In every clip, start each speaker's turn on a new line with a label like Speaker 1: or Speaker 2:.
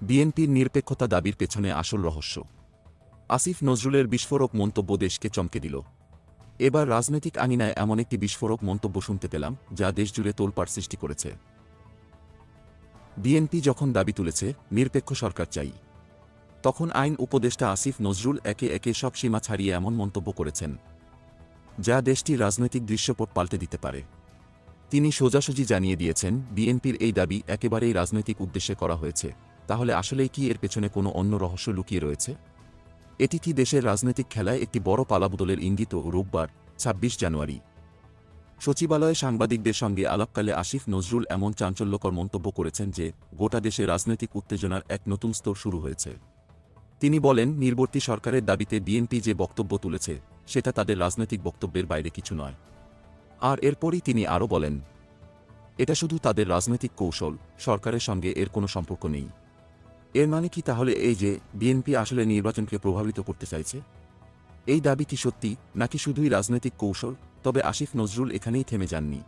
Speaker 1: বিএনপির নিরপেক্ষতা দাবির পেছনে আসল রহস্য। আসিফ নজরুলের বিস্ফোরক মন্তব্য দেশকে চমকে দিল। এবার রাজনৈতিক আঙিনায় এমন একটি বিস্ফোরক মন্তব্য শুনতে পেলাম যা দেশজুড়ে তোলপাড় সৃষ্টি করেছে। বিএনপি যখন দাবি তুলেছে নিরপেক্ষ সরকার চাই, তখন আইন উপদেষ্টা আসিফ নজরুল একে একে সব সীমা ছাড়িয়ে এমন মন্তব্য করেছেন যা দেশটির রাজনৈতিক দৃশ্যপট পাল্টে দিতে পারে। তিনি সোজাসুজি জানিয়ে দিয়েছেন বিএনপির এই দাবি একেবারেই রাজনৈতিক উদ্দেশ্যে করা হয়েছে। তাহলে আসলেই কি এর পেছনে কোনো অন্য রহস্য লুকিয়ে রয়েছে? এটি কি দেশের রাজনৈতিক খেলায় একটি বড় পালাবদলের ইঙ্গিত? রোববার ২৬ জানুয়ারি সচিবালয়ে সাংবাদিকদের সঙ্গে আলাপকালে আসিফ নজরুল এমন চাঞ্চল্যকর মন্তব্য করেছেন যে গোটা দেশে রাজনৈতিক উত্তেজনার এক নতুন স্তর শুরু হয়েছে। তিনি বলেন, নির্বর্তী সরকারের দাবিতে বিএনপি যে বক্তব্য তুলেছে সেটা তাদের রাজনৈতিক বক্তব্যের বাইরে কিছু নয়। আর এরপরই তিনি আরও বলেন, এটা শুধু তাদের রাজনৈতিক কৌশল, সরকারের সঙ্গে এর কোনো সম্পর্ক নেই। এর মানে কি তাহলে এই যে বিএনপি আসলে নির্বাচনকে প্রভাবিত করতে চাইছে? এই দাবি কি সত্যি নাকি শুধুই রাজনৈতিক কৌশল? তবে আসিফ নজরুল এখানেই থেমে যাননি।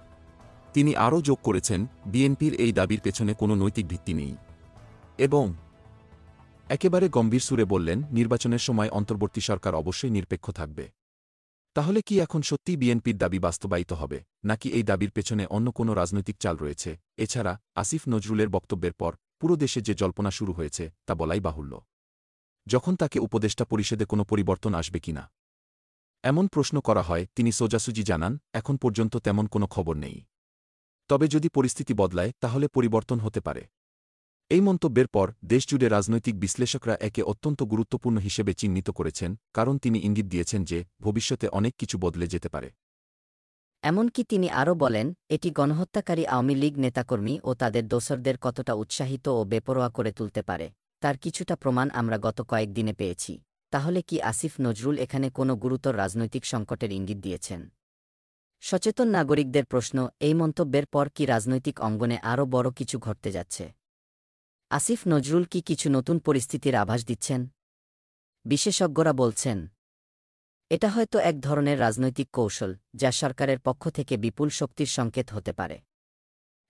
Speaker 1: তিনি আরও যোগ করেছেন, বিএনপির এই দাবির পেছনে কোনো নৈতিক ভিত্তি নেই এবং একেবারে গম্ভীর সুরে বললেন, নির্বাচনের সময় অন্তর্বর্তী সরকার অবশ্যই নিরপেক্ষ থাকবে। তাহলে কি এখন সত্যিই বিএনপির দাবি বাস্তবায়িত হবে, নাকি এই দাবির পেছনে অন্য কোনো রাজনৈতিক চাল রয়েছে? এছাড়া আসিফ নজরুলের বক্তব্যের পর পুরো দেশে যে জল্পনা শুরু হয়েছে তা বলাই বাহুল্য। যখন তাকে উপদেষ্টা পরিষদে কোনো পরিবর্তন আসবে কিনা এমন প্রশ্ন করা হয়, তিনি সোজাসুজি জানান, এখন পর্যন্ত তেমন কোনো খবর নেই। তবে যদি পরিস্থিতি বদলায় তাহলে পরিবর্তন হতে পারে। এই মন্তব্যের পর দেশজুড়ে রাজনৈতিক বিশ্লেষকরা একে অত্যন্ত গুরুত্বপূর্ণ হিসেবে চিহ্নিত করেছেন, কারণ তিনি ইঙ্গিত দিয়েছেন যে ভবিষ্যতে অনেক কিছু বদলে যেতে পারে।
Speaker 2: এমনকি তিনি আরও বলেন, এটি গণহত্যাকারী আওয়ামী লীগ নেতাকর্মী ও তাদের দোসরদের কতটা উৎসাহিত ও বেপরোয়া করে তুলতে পারে তার কিছুটা প্রমাণ আমরা গত কয়েকদিনে পেয়েছি। তাহলে কি আসিফ নজরুল এখানে কোনো গুরুতর রাজনৈতিক সংকটের ইঙ্গিত দিয়েছেন? সচেতন নাগরিকদের প্রশ্ন, এই মন্তব্যের পর কি রাজনৈতিক অঙ্গনে আরও বড় কিছু ঘটতে যাচ্ছে? আসিফ নজরুল কি কিছু নতুন পরিস্থিতির আভাস দিচ্ছেন? বিশেষজ্ঞরা বলছেন, এটা হয়তো এক ধরনের রাজনৈতিক কৌশল যা সরকারের পক্ষ থেকে বিপুল শক্তির সংকেত হতে পারে।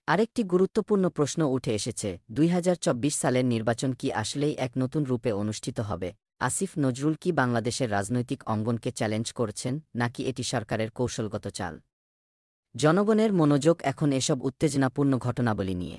Speaker 2: আরেকটি গুরুত্বপূর্ণ প্রশ্ন উঠে এসেছে, ২০২৪ সালের নির্বাচন কি আসলেই এক নতুন রূপে অনুষ্ঠিত হবে? আসিফ নজরুল কি বাংলাদেশের রাজনৈতিক অঙ্গনকে চ্যালেঞ্জ করছেন, নাকি এটি সরকারের কৌশলগত চাল? জনগণের মনোযোগ এখন এসব উত্তেজনাপূর্ণ ঘটনাবলী নিয়ে।